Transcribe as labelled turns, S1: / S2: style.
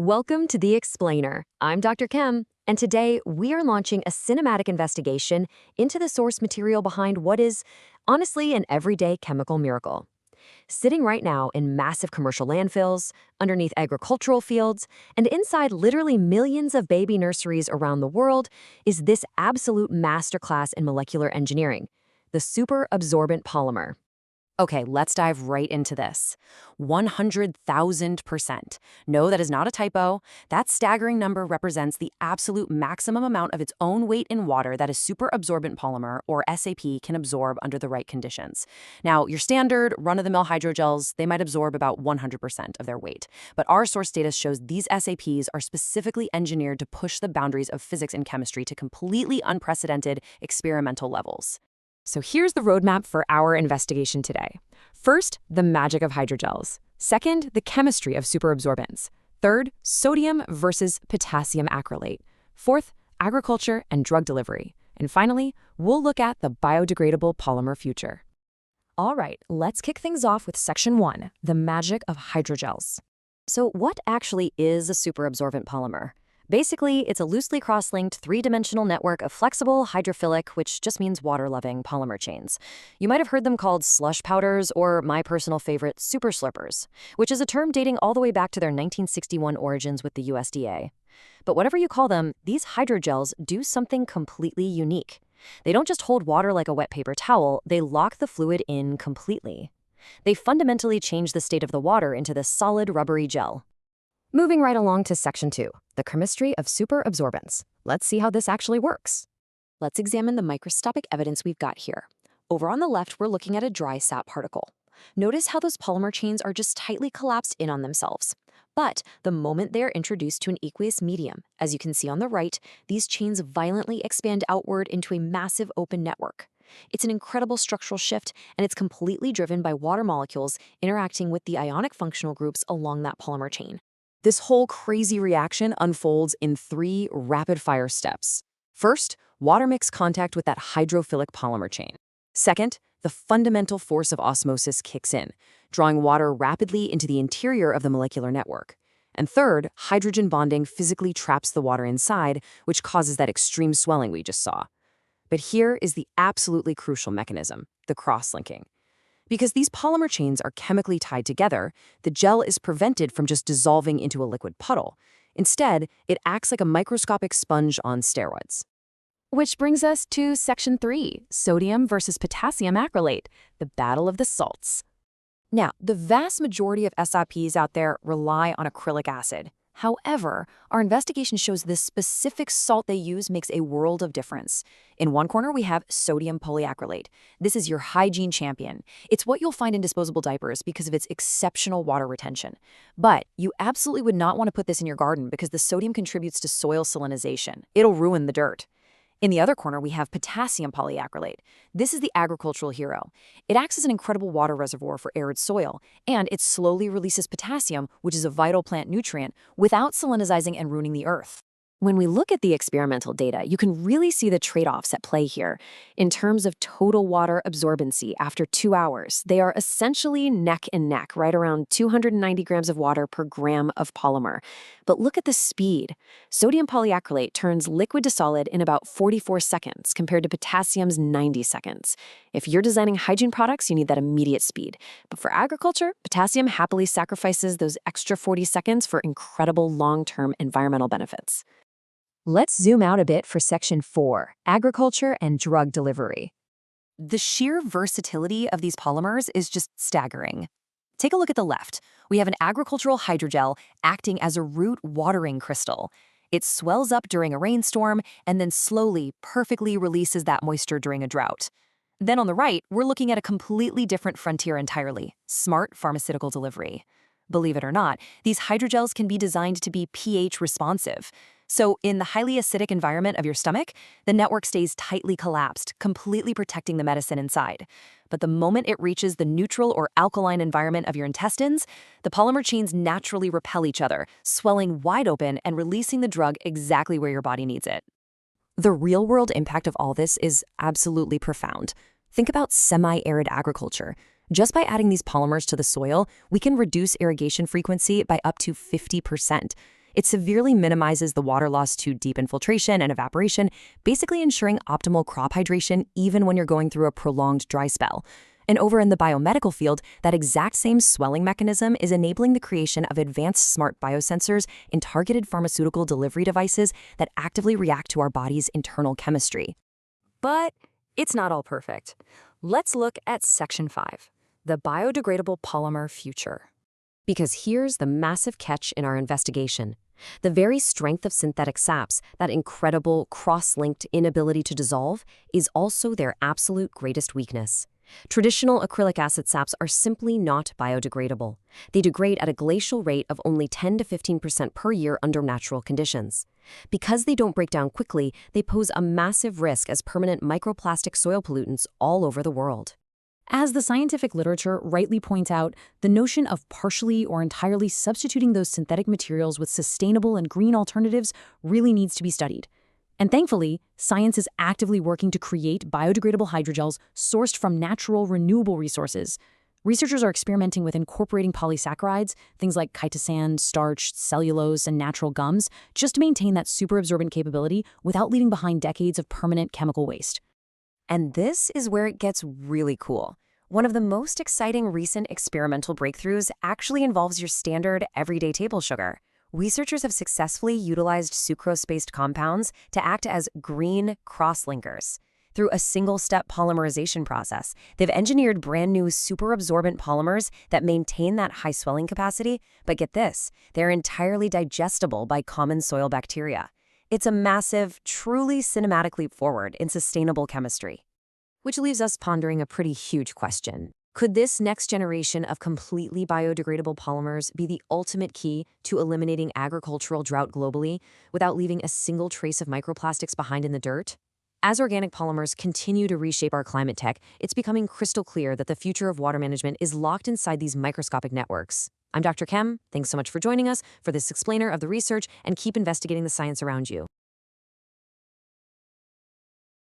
S1: Welcome to The Explainer. I'm Dr. Kim, and today we are launching a cinematic investigation into the source material behind what is, honestly, an everyday chemical miracle. Sitting right now in massive commercial landfills, underneath agricultural fields, and inside literally millions of baby nurseries around the world is this absolute masterclass in molecular engineering, the superabsorbent polymer. Okay, let's dive right into this. 100,000%. No, that is not a typo. That staggering number represents the absolute maximum amount of its own weight in water that a superabsorbent polymer, or SAP, can absorb under the right conditions. Now, your standard run-of-the-mill hydrogels, they might absorb about 100% of their weight. But our source data shows these SAPs are specifically engineered to push the boundaries of physics and chemistry to completely unprecedented experimental levels. So here's the roadmap for our investigation today. First, the magic of hydrogels. Second, the chemistry of superabsorbents. Third, sodium versus potassium acrylate. Fourth, agriculture and drug delivery. And finally, we'll look at the biodegradable polymer future. All right, let's kick things off with Section 1, the magic of hydrogels. So what actually is a superabsorbent polymer? Basically, it's a loosely cross-linked three-dimensional network of flexible, hydrophilic, which just means water-loving polymer chains. You might have heard them called slush powders, or my personal favorite, super slurpers, which is a term dating all the way back to their 1961 origins with the USDA. But whatever you call them, these hydrogels do something completely unique. They don't just hold water like a wet paper towel, they lock the fluid in completely. They fundamentally change the state of the water into this solid, rubbery gel. Moving right along to Section 2, the chemistry of superabsorbents. Let's see how this actually works. Let's examine the microscopic evidence we've got here. Over on the left, we're looking at a dry sap particle. Notice how those polymer chains are just tightly collapsed in on themselves. But the moment they are introduced to an aqueous medium, as you can see on the right, these chains violently expand outward into a massive open network. It's an incredible structural shift, and it's completely driven by water molecules interacting with the ionic functional groups along that polymer chain. This whole crazy reaction unfolds in 3 rapid-fire steps. First, water makes contact with that hydrophilic polymer chain. Second, the fundamental force of osmosis kicks in, drawing water rapidly into the interior of the molecular network. And third, hydrogen bonding physically traps the water inside, which causes that extreme swelling we just saw. But here is the absolutely crucial mechanism, the cross-linking. Because these polymer chains are chemically tied together, the gel is prevented from just dissolving into a liquid puddle. Instead, it acts like a microscopic sponge on steroids. Which brings us to Section 3, sodium versus potassium acrylate, the battle of the salts. Now, the vast majority of SAPs out there rely on acrylic acid. However, our investigation shows this specific salt they use makes a world of difference. In one corner, we have sodium polyacrylate. This is your hygiene champion. It's what you'll find in disposable diapers because of its exceptional water retention. But you absolutely would not want to put this in your garden because the sodium contributes to soil salinization. It'll ruin the dirt. In the other corner, we have potassium polyacrylate. This is the agricultural hero. It acts as an incredible water reservoir for arid soil, and it slowly releases potassium, which is a vital plant nutrient, without salinizing and ruining the earth. When we look at the experimental data, you can really see the trade-offs at play here. In terms of total water absorbency after 2 hours, they are essentially neck and neck, right around 290 grams of water per gram of polymer. But look at the speed. Sodium polyacrylate turns liquid to solid in about 44 seconds compared to potassium's 90 seconds. If you're designing hygiene products, you need that immediate speed. But for agriculture, potassium happily sacrifices those extra 40 seconds for incredible long-term environmental benefits. Let's zoom out a bit for Section 4, agriculture and drug delivery. The sheer versatility of these polymers is just staggering. Take a look at the left. We have an agricultural hydrogel acting as a root watering crystal. It swells up during a rainstorm and then slowly, perfectly releases that moisture during a drought. Then on the right, we're looking at a completely different frontier entirely, smart pharmaceutical delivery. Believe it or not, these hydrogels can be designed to be pH responsive. So in the highly acidic environment of your stomach, the network stays tightly collapsed, completely protecting the medicine inside. But the moment it reaches the neutral or alkaline environment of your intestines, the polymer chains naturally repel each other, swelling wide open and releasing the drug exactly where your body needs it. The real-world impact of all this is absolutely profound. Think about semi-arid agriculture. Just by adding these polymers to the soil, we can reduce irrigation frequency by up to 50%. It severely minimizes the water loss to deep infiltration and evaporation, basically ensuring optimal crop hydration even when you're going through a prolonged dry spell. And over in the biomedical field, that exact same swelling mechanism is enabling the creation of advanced smart biosensors in targeted pharmaceutical delivery devices that actively react to our body's internal chemistry. But it's not all perfect. Let's look at Section 5, the biodegradable polymer future. Because here's the massive catch in our investigation. The very strength of synthetic SAPs, that incredible cross-linked inability to dissolve, is also their absolute greatest weakness. Traditional acrylic acid SAPs are simply not biodegradable. They degrade at a glacial rate of only 10 to 15% per year under natural conditions. Because they don't break down quickly, they pose a massive risk as permanent microplastic soil pollutants all over the world. As the scientific literature rightly points out, the notion of partially or entirely substituting those synthetic materials with sustainable and green alternatives really needs to be studied. And thankfully, science is actively working to create biodegradable hydrogels sourced from natural, renewable resources. Researchers are experimenting with incorporating polysaccharides, things like chitosan, starch, cellulose, and natural gums, just to maintain that superabsorbent capability without leaving behind decades of permanent chemical waste. And this is where it gets really cool. One of the most exciting recent experimental breakthroughs actually involves your standard everyday table sugar. Researchers have successfully utilized sucrose-based compounds to act as green cross-linkers. Through a single-step polymerization process, they've engineered brand-new superabsorbent polymers that maintain that high swelling capacity, but get this, they're entirely digestible by common soil bacteria. It's a massive, truly cinematic leap forward in sustainable chemistry. Which leaves us pondering a pretty huge question. Could this next generation of completely biodegradable polymers be the ultimate key to eliminating agricultural drought globally without leaving a single trace of microplastics behind in the dirt? As organic polymers continue to reshape our climate tech, it's becoming crystal clear that the future of water management is locked inside these microscopic networks. I'm Dr. Chem. Thanks so much for joining us for this explainer of the research, and keep investigating the science around you.